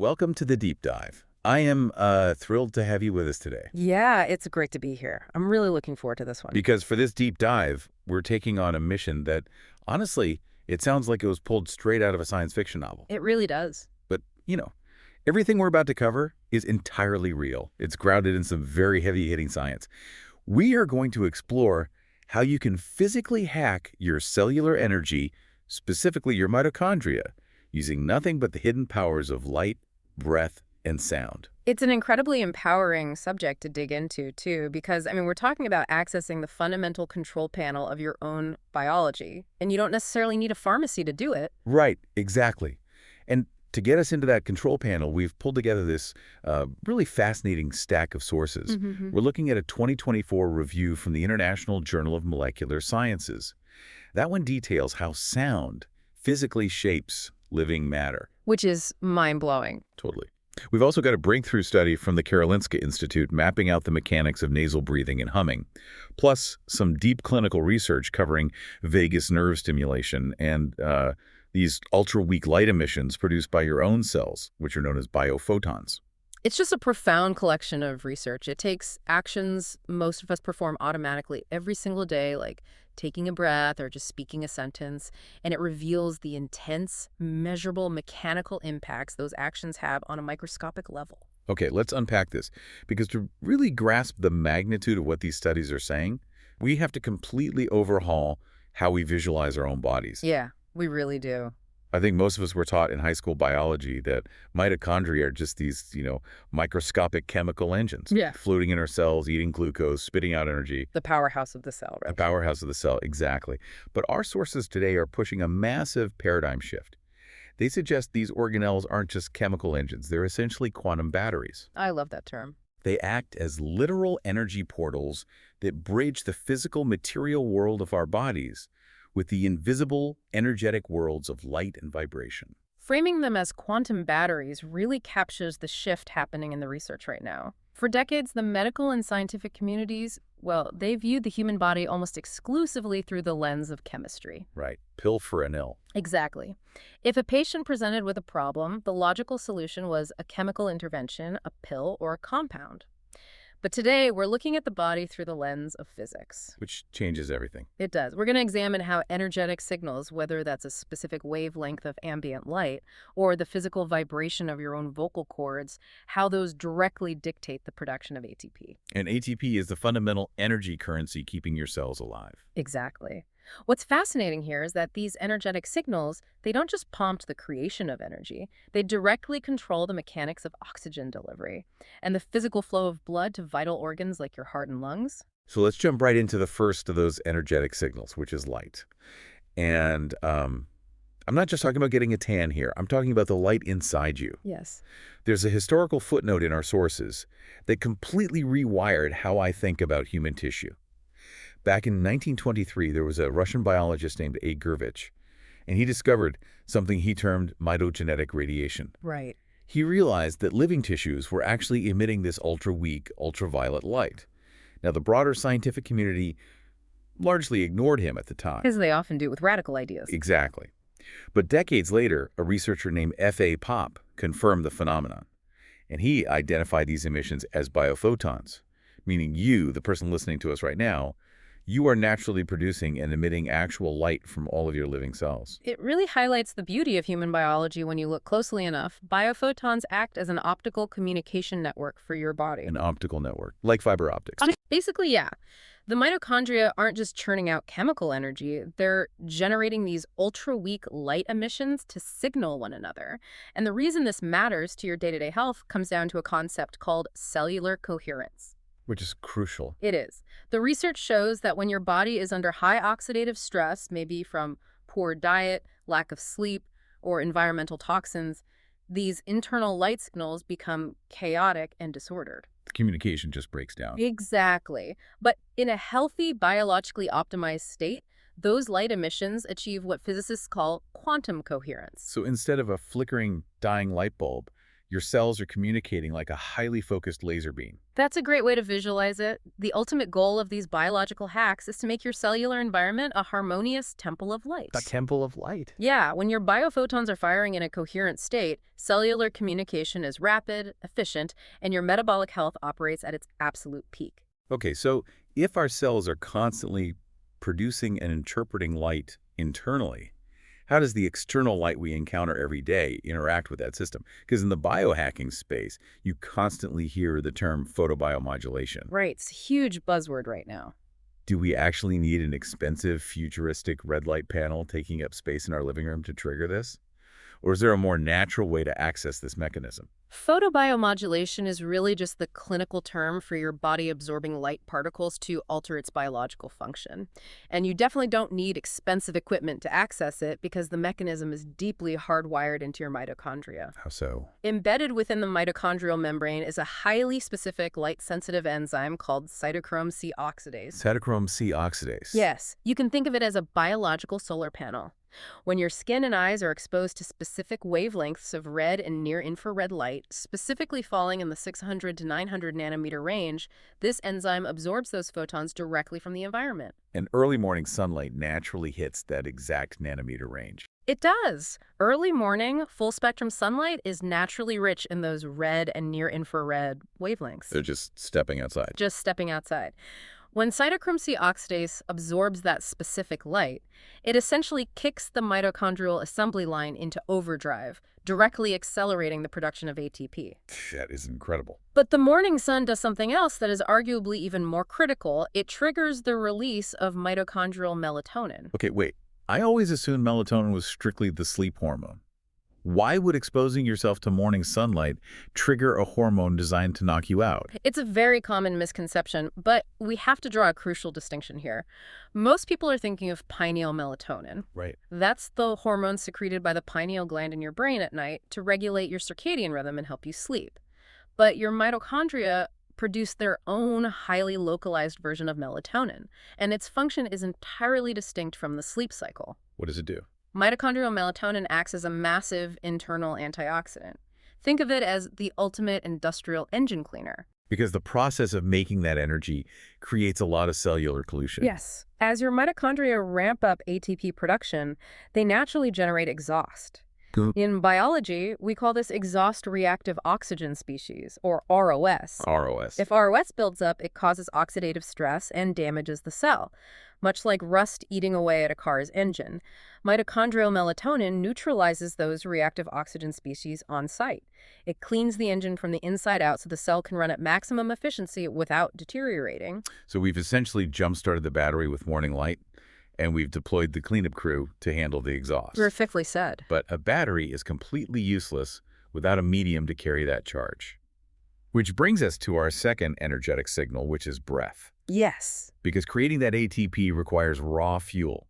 welcome to the deep dive. I am thrilled to have you with us today. Yeah, it's great to be here. I'm really looking forward to this one. Because for this deep dive, we're taking on a mission that, honestly, it sounds like it was pulled straight out of a science fiction novel. It really does. But, everything we're about to cover is entirely real. It's grounded in some very heavy-hitting science. We are going to explore how you can physically hack your cellular energy, specifically your mitochondria, using nothing but the hidden powers of light, breath, and sound. It's an incredibly empowering subject to dig into, too, because, we're talking about accessing the fundamental control panel of your own biology, and you don't necessarily need a pharmacy to do it. Right, exactly. And to get us into that control panel, we've pulled together this really fascinating stack of sources. We're looking at a 2024 review from the International Journal of Molecular Sciences. That one details how sound physically shapes living matter. Which is mind-blowing. Totally. We've also got a breakthrough study from the Karolinska Institute mapping out the mechanics of nasal breathing and humming, plus some deep clinical research covering vagus nerve stimulation and these ultra-weak light emissions produced by your own cells, which are known as biophotons. It's just a profound collection of research. It takes actions most of us perform automatically every single day, like taking a breath or just speaking a sentence, and it reveals the intense, measurable mechanical impacts those actions have on a microscopic level. Okay, let's unpack this, because to really grasp the magnitude of what these studies are saying, we have to completely overhaul how we visualize our own bodies. Yeah, we really do. I think most of us were taught in high school biology that mitochondria are just these, microscopic chemical engines. Yeah. Floating in our cells, eating glucose, spitting out energy. The powerhouse of the cell, right? The powerhouse of the cell, exactly. But our sources today are pushing a massive paradigm shift. They suggest these organelles aren't just chemical engines. They're essentially quantum batteries. I love that term. They act as literal energy portals that bridge the physical material world of our bodies with the invisible, energetic worlds of light and vibration. Framing them as quantum batteries really captures the shift happening in the research right now. For decades, the medical and scientific communities, they viewed the human body almost exclusively through the lens of chemistry. Right. Pill for an ill. Exactly. If a patient presented with a problem, the logical solution was a chemical intervention, a pill, or a compound. But today, we're looking at the body through the lens of physics. Which changes everything. It does. We're going to examine how energetic signals, whether that's a specific wavelength of ambient light or the physical vibration of your own vocal cords, how those directly dictate the production of ATP. And ATP is the fundamental energy currency keeping your cells alive. Exactly. What's fascinating here is that these energetic signals, they don't just prompt the creation of energy. They directly control the mechanics of oxygen delivery and the physical flow of blood to vital organs like your heart and lungs. So let's jump right into the first of those energetic signals, which is light. And I'm not just talking about getting a tan here. I'm talking about the light inside you. Yes. There's a historical footnote in our sources that completely rewired how I think about human tissue. Back in 1923, there was a Russian biologist named A. Gurvich, and he discovered something he termed mitogenetic radiation. Right. He realized that living tissues were actually emitting this ultra-weak, ultraviolet light. Now, the broader scientific community largely ignored him at the time. As they often do with radical ideas. Exactly. But decades later, a researcher named F.A. Popp confirmed the phenomenon, and he identified these emissions as biophotons, meaning you, the person listening to us right now, you are naturally producing and emitting actual light from all of your living cells. It really highlights the beauty of human biology when you look closely enough. Biophotons act as an optical communication network for your body. An optical network, like fiber optics. Basically, yeah. The mitochondria aren't just churning out chemical energy, they're generating these ultra-weak light emissions to signal one another. And the reason this matters to your day-to-day health comes down to a concept called cellular coherence. Which is crucial. It is. The research shows that when your body is under high oxidative stress, maybe from poor diet, lack of sleep, or environmental toxins, these internal light signals become chaotic and disordered. The communication just breaks down. Exactly. But in a healthy, biologically optimized state, those light emissions achieve what physicists call quantum coherence. So instead of a flickering, dying light bulb, Your cells are communicating like a highly focused laser beam. That's a great way to visualize it. The ultimate goal of these biological hacks is to make your cellular environment a harmonious temple of A light. temple of light. Yeah, when your biophotons are firing in a coherent state, cellular communication is rapid, efficient, and your metabolic health operates at its absolute peak. Okay, so if our cells are constantly producing and interpreting light internally, how does the external light we encounter every day interact with that system? Because in the biohacking space, you constantly hear the term photobiomodulation. Right, it's a huge buzzword right now. Do we actually need an expensive, futuristic red light panel taking up space in our living room to trigger this? Or is there a more natural way to access this mechanism? Photobiomodulation is really just the clinical term for your body absorbing light particles to alter its biological function. And you definitely don't need expensive equipment to access it because the mechanism is deeply hardwired into your mitochondria. How so? Embedded within the mitochondrial membrane is a highly specific light-sensitive enzyme called cytochrome C oxidase. Cytochrome C oxidase. Yes, you can think of it as a biological solar panel. When your skin and eyes are exposed to specific wavelengths of red and near-infrared light, specifically falling in the 600 to 900 nanometer range, this enzyme absorbs those photons directly from the environment. And early morning sunlight naturally hits that exact nanometer range. It does. Early morning, full-spectrum sunlight is naturally rich in those red and near-infrared wavelengths. They're just stepping outside. Just stepping outside. When cytochrome C oxidase absorbs that specific light, it essentially kicks the mitochondrial assembly line into overdrive, directly accelerating the production of ATP. That is incredible. But the morning sun does something else that is arguably even more critical. It triggers the release of mitochondrial melatonin. Okay, wait. I always assumed melatonin was strictly the sleep hormone. Why would exposing yourself to morning sunlight trigger a hormone designed to knock you out? It's a very common misconception, but we have to draw a crucial distinction here. Most people are thinking of pineal melatonin. Right. That's the hormone secreted by the pineal gland in your brain at night to regulate your circadian rhythm and help you sleep. But your mitochondria produce their own highly localized version of melatonin, and its function is entirely distinct from the sleep cycle. What does it do? Mitochondrial melatonin acts as a massive internal antioxidant. Think of it as the ultimate industrial engine cleaner. Because the process of making that energy creates a lot of cellular pollution. Yes. As your mitochondria ramp up ATP production, they naturally generate exhaust. In biology, we call this exhaust reactive oxygen species, or ROS. ROS. If ROS builds up, it causes oxidative stress and damages the cell, much like rust eating away at a car's engine. Mitochondrial melatonin neutralizes those reactive oxygen species on site. It cleans the engine from the inside out so the cell can run at maximum efficiency without deteriorating. So we've essentially jump-started the battery with morning light, and we've deployed the cleanup crew to handle the exhaust. Perfectly said. But a battery is completely useless without a medium to carry that charge. Which brings us to our second energetic signal, which is breath. Yes. Because creating that ATP requires raw fuel,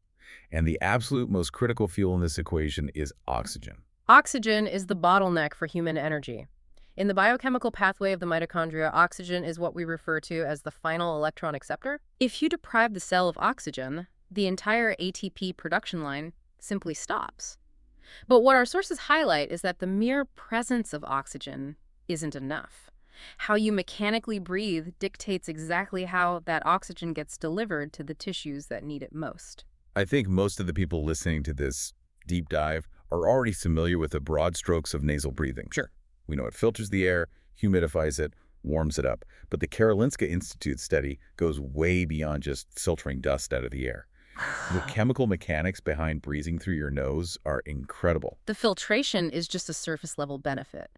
and the absolute most critical fuel in this equation is oxygen. Oxygen is the bottleneck for human energy. In the biochemical pathway of the mitochondria, oxygen is what we refer to as the final electron acceptor. If you deprive the cell of oxygen, the entire ATP production line simply stops. But what our sources highlight is that the mere presence of oxygen isn't enough. How you mechanically breathe dictates exactly how that oxygen gets delivered to the tissues that need it most. I think most of the people listening to this deep dive are already familiar with the broad strokes of nasal breathing. Sure. We know it filters the air, humidifies it, warms it up. But the Karolinska Institute study goes way beyond just filtering dust out of the air. The chemical mechanics behind breathing through your nose are incredible. The filtration is just a surface-level benefit.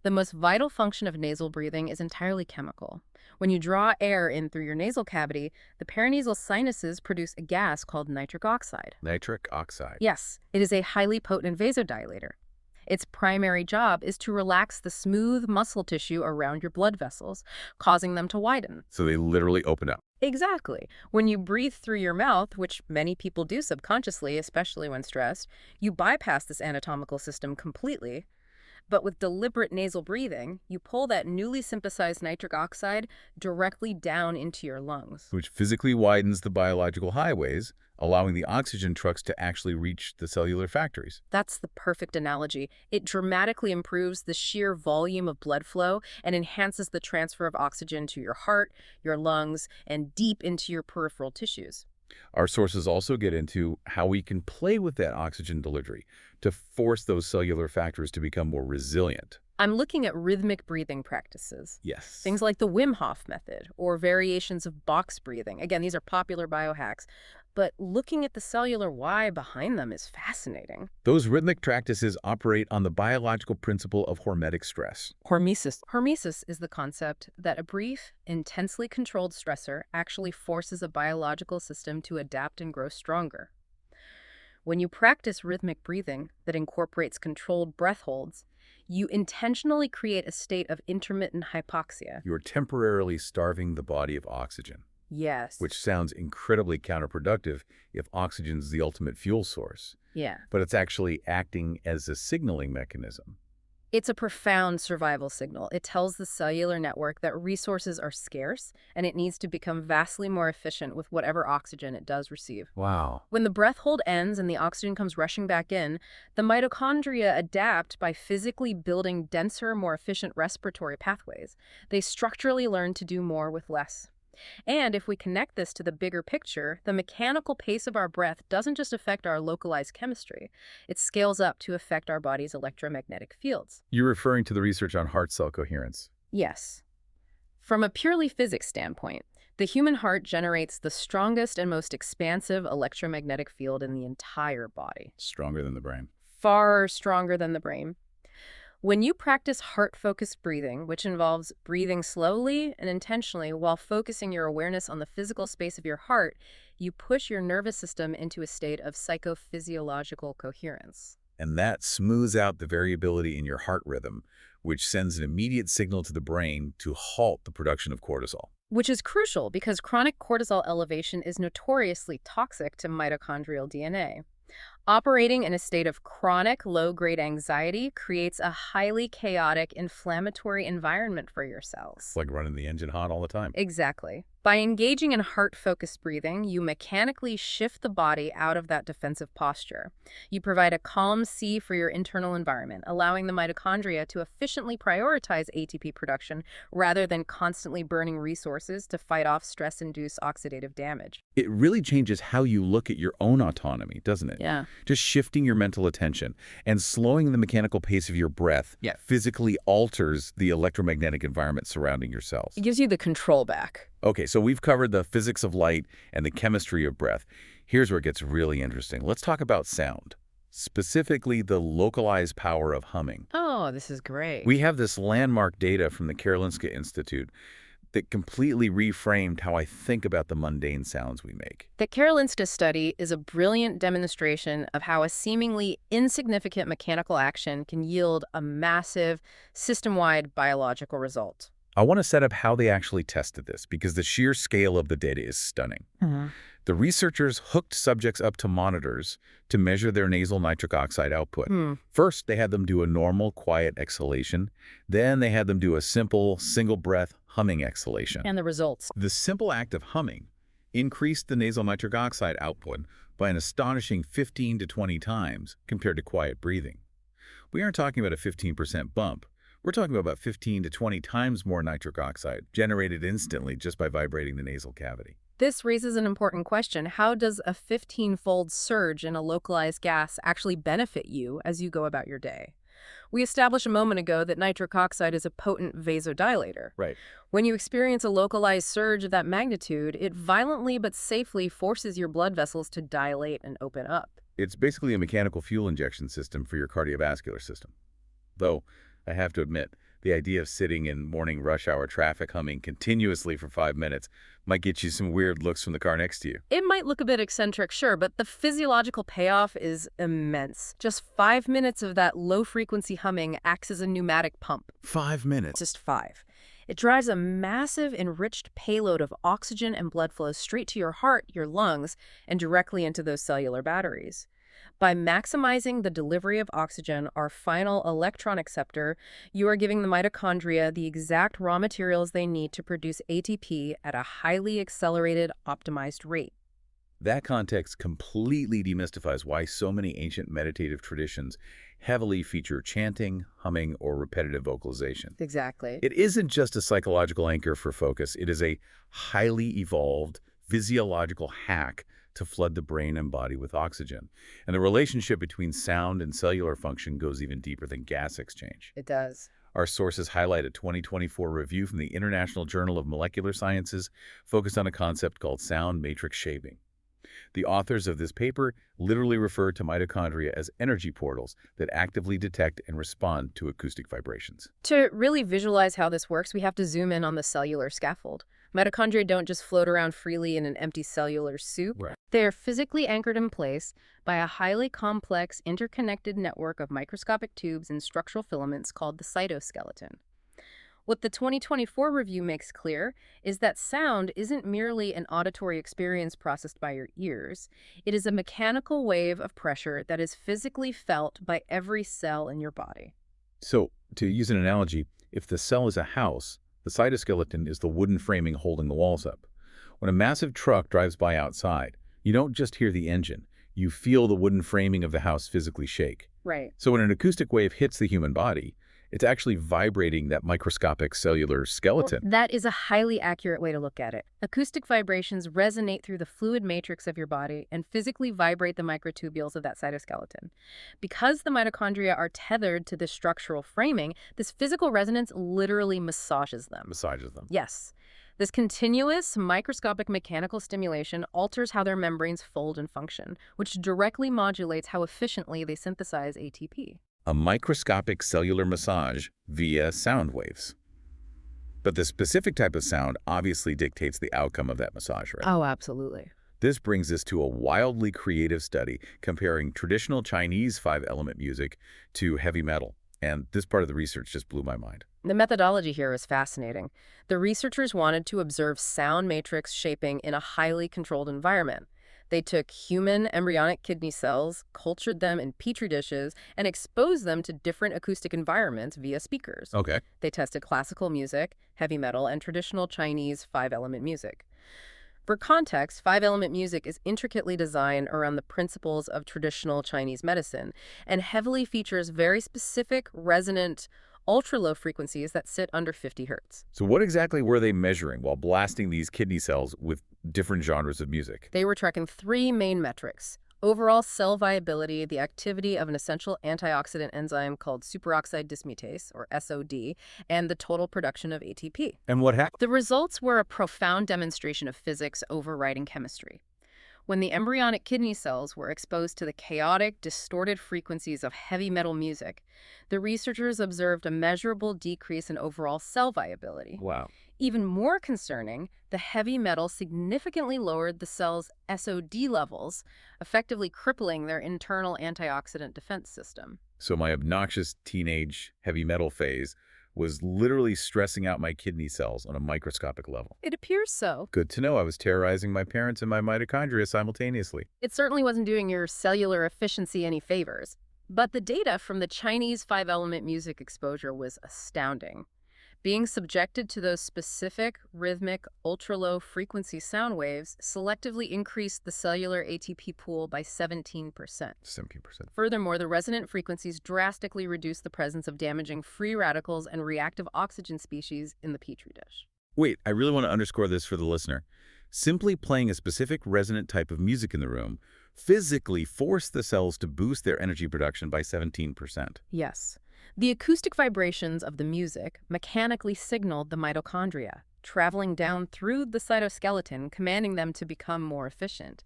The most vital function of nasal breathing is entirely chemical. When you draw air in through your nasal cavity, the paranasal sinuses produce a gas called nitric oxide. Nitric oxide. Yes, it is a highly potent vasodilator. Its primary job is to relax the smooth muscle tissue around your blood vessels, causing them to widen. So they literally open up. Exactly. When you breathe through your mouth, which many people do subconsciously, especially when stressed, you bypass this anatomical system completely. But with deliberate nasal breathing, you pull that newly synthesized nitric oxide directly down into your lungs. Which physically widens the biological highways, allowing the oxygen trucks to actually reach the cellular factories. That's the perfect analogy. It dramatically improves the sheer volume of blood flow and enhances the transfer of oxygen to your heart, your lungs, and deep into your peripheral tissues. Our sources also get into how we can play with that oxygen delivery to force those cellular factors to become more resilient. I'm looking at rhythmic breathing practices. Yes. Things like the Wim Hof method or variations of box breathing. Again, these are popular biohacks, but looking at the cellular why behind them is fascinating. Those rhythmic practices operate on the biological principle of hormetic stress. Hormesis. Hormesis is the concept that a brief, intensely controlled stressor actually forces a biological system to adapt and grow stronger. When you practice rhythmic breathing that incorporates controlled breath holds, you intentionally create a state of intermittent hypoxia. You're temporarily starving the body of oxygen, Yes. which sounds incredibly counterproductive if oxygen's the ultimate fuel source. Yeah. But it's actually acting as a signaling mechanism. It's a profound survival signal. It tells the cellular network that resources are scarce and it needs to become vastly more efficient with whatever oxygen it does receive. Wow. When the breath hold ends and the oxygen comes rushing back in, the mitochondria adapt by physically building denser, more efficient respiratory pathways. They structurally learn to do more with less. And if we connect this to the bigger picture, the mechanical pace of our breath doesn't just affect our localized chemistry. It scales up to affect our body's electromagnetic fields. You're referring to the research on heart cell coherence. Yes. From a purely physics standpoint, the human heart generates the strongest and most expansive electromagnetic field in the entire body. Stronger than the brain. Far stronger than the brain. When you practice heart-focused breathing, which involves breathing slowly and intentionally while focusing your awareness on the physical space of your heart, you push your nervous system into a state of psychophysiological coherence. And that smooths out the variability in your heart rhythm, which sends an immediate signal to the brain to halt the production of cortisol. Which is crucial because chronic cortisol elevation is notoriously toxic to mitochondrial DNA. Operating in a state of chronic low-grade anxiety creates a highly chaotic, inflammatory environment for your cells. It's like running the engine hot all the time. Exactly. By engaging in heart-focused breathing, you mechanically shift the body out of that defensive posture. You provide a calm sea for your internal environment, allowing the mitochondria to efficiently prioritize ATP production rather than constantly burning resources to fight off stress-induced oxidative damage. It really changes how you look at your own autonomy, doesn't it? Yeah. Just shifting your mental attention and slowing the mechanical pace of your breath physically alters the electromagnetic environment surrounding your cells. It gives you the control back. Okay, so we've covered the physics of light and the chemistry of breath. Here's where it gets really interesting. Let's talk about sound, specifically the localized power of humming. Oh, this is great. We have this landmark data from the Karolinska Institute that completely reframed how I think about the mundane sounds we make. The Karolinska study is a brilliant demonstration of how a seemingly insignificant mechanical action can yield a massive, system-wide biological result. I want to set up how they actually tested this because the sheer scale of the data is stunning. The researchers hooked subjects up to monitors to measure their nasal nitric oxide output. First, they had them do a normal, quiet exhalation. Then they had them do a simple, single-breath humming exhalation. And the results. The simple act of humming increased the nasal nitric oxide output by an astonishing 15 to 20 times compared to quiet breathing. We aren't talking about a 15% bump. We're talking about 15 to 20 times more nitric oxide generated instantly just by vibrating the nasal cavity. This raises an important question. How does a 15-fold surge in a localized gas actually benefit you as you go about your day? We established a moment ago that nitric oxide is a potent vasodilator. Right. When you experience a localized surge of that magnitude, it violently but safely forces your blood vessels to dilate and open up. It's basically a mechanical fuel injection system for your cardiovascular system. Though, I have to admit, the idea of sitting in morning rush hour traffic humming continuously for 5 minutes might get you some weird looks from the car next to you. It might look a bit eccentric, sure, but the physiological payoff is immense. Just 5 minutes of that low-frequency humming acts as a pneumatic pump. 5 minutes? Just 5. It drives a massive, enriched payload of oxygen and blood flow straight to your heart, your lungs, and directly into those cellular batteries. By maximizing the delivery of oxygen, our final electron acceptor, you are giving the mitochondria the exact raw materials they need to produce ATP at a highly accelerated, optimized rate. That context completely demystifies why so many ancient meditative traditions heavily feature chanting, humming, or repetitive vocalization. Exactly. It isn't just a psychological anchor for focus. It is a highly evolved physiological hack to flood the brain and body with oxygen. And the relationship between sound and cellular function goes even deeper than gas exchange. It does. Our sources highlight a 2024 review from the International Journal of Molecular Sciences focused on a concept called sound matrix shaping. The authors of this paper literally refer to mitochondria as energy portals that actively detect and respond to acoustic vibrations. To really visualize how this works, we have to zoom in on the cellular scaffold. Mitochondria don't just float around freely in an empty cellular soup. Right. They are physically anchored in place by a highly complex, interconnected network of microscopic tubes and structural filaments called the cytoskeleton. What the 2024 review makes clear is that sound isn't merely an auditory experience processed by your ears. It is a mechanical wave of pressure that is physically felt by every cell in your body. So, to use an analogy, if the cell is a house, the cytoskeleton is the wooden framing holding the walls up. When a massive truck drives by outside, you don't just hear the engine, you feel the wooden framing of the house physically shake. Right. So when an acoustic wave hits the human body, it's actually vibrating that microscopic cellular skeleton. That is a highly accurate way to look at it. Acoustic vibrations resonate through the fluid matrix of your body and physically vibrate the microtubules of that cytoskeleton. Because the mitochondria are tethered to this structural framing, this physical resonance literally massages them. Massages them. Yes. This continuous microscopic mechanical stimulation alters how their membranes fold and function, which directly modulates how efficiently they synthesize ATP. A microscopic cellular massage via sound waves. But the specific type of sound obviously dictates the outcome of that massage, right? Oh, absolutely. This brings us to a wildly creative study comparing traditional Chinese five-element music to heavy metal. And this part of the research just blew my mind. The methodology here is fascinating. The researchers wanted to observe sound matrix shaping in a highly controlled environment. They took human embryonic kidney cells, cultured them in petri dishes, and exposed them to different acoustic environments via speakers. Okay. They tested classical music, heavy metal, and traditional Chinese five-element music. For context, five-element music is intricately designed around the principles of traditional Chinese medicine and heavily features very specific, resonant, ultra-low frequencies that sit under 50 hertz. So what exactly were they measuring while blasting these kidney cells with different genres of music? They were tracking three main metrics: overall cell viability, the activity of an essential antioxidant enzyme called superoxide dismutase, or SOD, and the total production of ATP. And what happened? The results were a profound demonstration of physics overriding chemistry. When the embryonic kidney cells were exposed to the chaotic, distorted frequencies of heavy metal music, the researchers observed a measurable decrease in overall cell viability. Wow. Even more concerning, the heavy metal significantly lowered the cell's SOD levels, effectively crippling their internal antioxidant defense system. So my obnoxious teenage heavy metal phase was literally stressing out my kidney cells on a microscopic level. It appears so. Good to know I was terrorizing my parents and my mitochondria simultaneously. It certainly wasn't doing your cellular efficiency any favors. But the data from the Chinese five-element music exposure was astounding. Being subjected to those specific, rhythmic, ultra-low frequency sound waves selectively increased the cellular ATP pool by 17%. 17%. Furthermore, the resonant frequencies drastically reduced the presence of damaging free radicals and reactive oxygen species in the petri dish. Wait, I really want to underscore this for the listener. Simply playing a specific resonant type of music in the room physically forced the cells to boost their energy production by 17%. Yes. The acoustic vibrations of the music mechanically signaled the mitochondria, traveling down through the cytoskeleton, commanding them to become more efficient.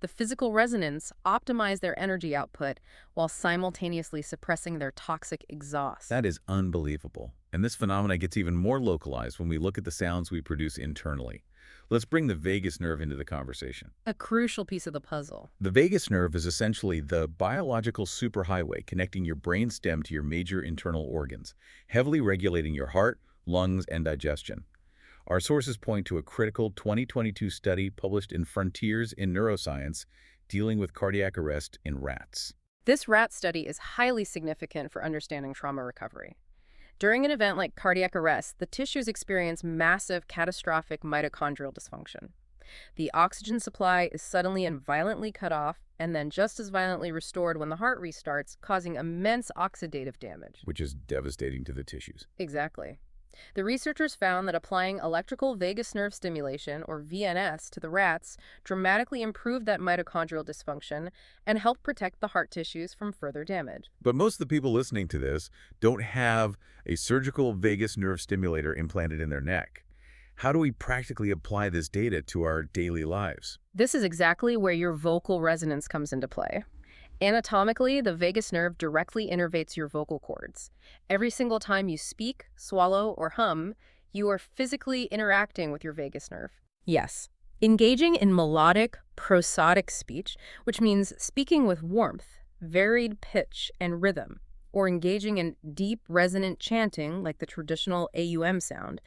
The physical resonance optimized their energy output while simultaneously suppressing their toxic exhaust. That is unbelievable. And this phenomena gets even more localized when we look at the sounds we produce internally. Let's bring the vagus nerve into the conversation. A crucial piece of the puzzle. The vagus nerve is essentially the biological superhighway connecting your brainstem to your major internal organs, heavily regulating your heart, lungs, and digestion. Our sources point to a critical 2022 study published in Frontiers in Neuroscience dealing with cardiac arrest in rats. This rat study is highly significant for understanding trauma recovery. During an event like cardiac arrest, the tissues experience massive catastrophic mitochondrial dysfunction. The oxygen supply is suddenly and violently cut off, and then just as violently restored when the heart restarts, causing immense oxidative damage. Which is devastating to the tissues. Exactly. The researchers found that applying electrical vagus nerve stimulation, or VNS, to the rats dramatically improved that mitochondrial dysfunction and helped protect the heart tissues from further damage. But most of the people listening to this don't have a surgical vagus nerve stimulator implanted in their neck. How do we practically apply this data to our daily lives? This is exactly where your vocal resonance comes into play. Anatomically, the vagus nerve directly innervates your vocal cords. Every single time you speak, swallow, or hum, you are physically interacting with your vagus nerve. Yes. Engaging in melodic, prosodic speech, which means speaking with warmth, varied pitch, and rhythm, or engaging in deep, resonant chanting, like the traditional AUM sound,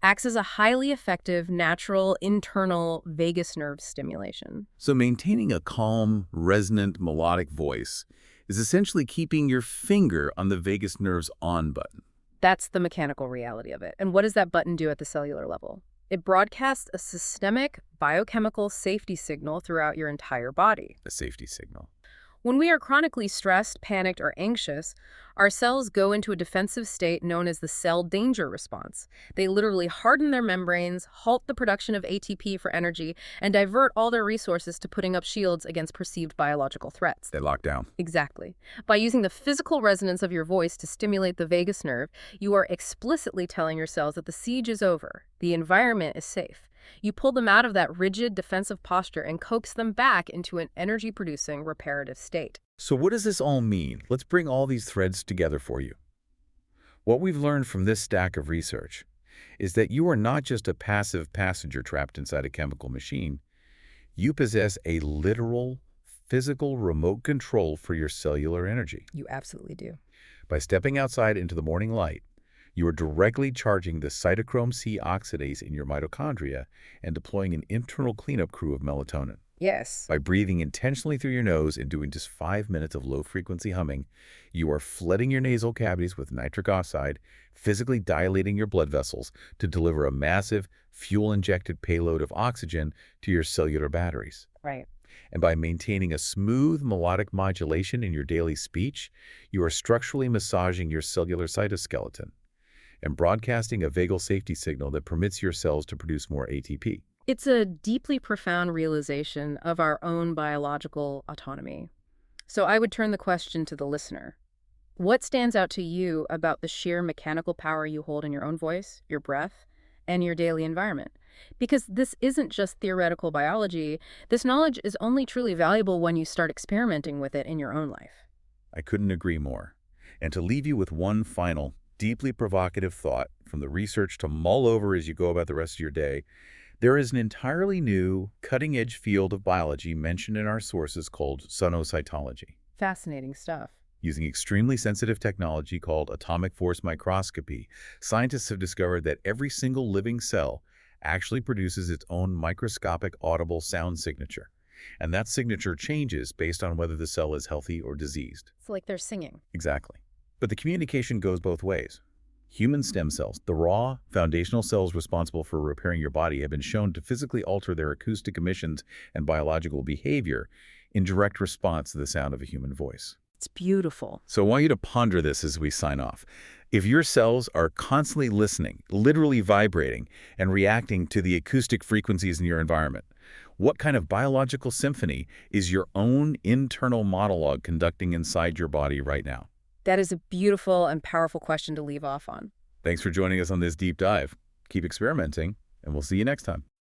acts as a highly effective, natural, internal vagus nerve stimulation. So maintaining a calm, resonant, melodic voice is essentially keeping your finger on the vagus nerve's on button. That's the mechanical reality of it. And what does that button do at the cellular level? It broadcasts a systemic biochemical safety signal throughout your entire body. A safety signal. When we are chronically stressed, panicked, or anxious, our cells go into a defensive state known as the cell danger response. They literally harden their membranes, halt the production of ATP for energy, and divert all their resources to putting up shields against perceived biological threats. They lock down. Exactly. By using the physical resonance of your voice to stimulate the vagus nerve, you are explicitly telling your cells that the siege is over, the environment is safe. You pull them out of that rigid defensive posture and coax them back into an energy-producing reparative state. So what does this all mean? Let's bring all these threads together for you. What we've learned from this stack of research is that you are not just a passive passenger trapped inside a chemical machine. You possess a literal, physical remote control for your cellular energy. You absolutely do. By stepping outside into the morning light, you are directly charging the cytochrome C oxidase in your mitochondria and deploying an internal cleanup crew of melatonin. Yes. By breathing intentionally through your nose and doing just 5 minutes of low-frequency humming, you are flooding your nasal cavities with nitric oxide, physically dilating your blood vessels to deliver a massive, fuel-injected payload of oxygen to your cellular batteries. Right. And by maintaining a smooth melodic modulation in your daily speech, you are structurally massaging your cellular cytoskeleton and broadcasting a vagal safety signal that permits your cells to produce more ATP. It's a deeply profound realization of our own biological autonomy. So I would turn the question to the listener. What stands out to you about the sheer mechanical power you hold in your own voice, your breath, and your daily environment? Because this isn't just theoretical biology. This knowledge is only truly valuable when you start experimenting with it in your own life. I couldn't agree more. And to leave you with one final, deeply provocative thought from the research to mull over as you go about the rest of your day, there is an entirely new, cutting-edge field of biology mentioned in our sources called sonocytology. Fascinating stuff. Using extremely sensitive technology called atomic force microscopy, scientists have discovered that every single living cell actually produces its own microscopic audible sound signature. And that signature changes based on whether the cell is healthy or diseased. It's like they're singing. Exactly. But the communication goes both ways. Human stem cells, the raw, foundational cells responsible for repairing your body, have been shown to physically alter their acoustic emissions and biological behavior in direct response to the sound of a human voice. It's beautiful. So I want you to ponder this as we sign off. If your cells are constantly listening, literally vibrating, and reacting to the acoustic frequencies in your environment, what kind of biological symphony is your own internal monologue conducting inside your body right now? That is a beautiful and powerful question to leave off on. Thanks for joining us on this deep dive. Keep experimenting, and we'll see you next time.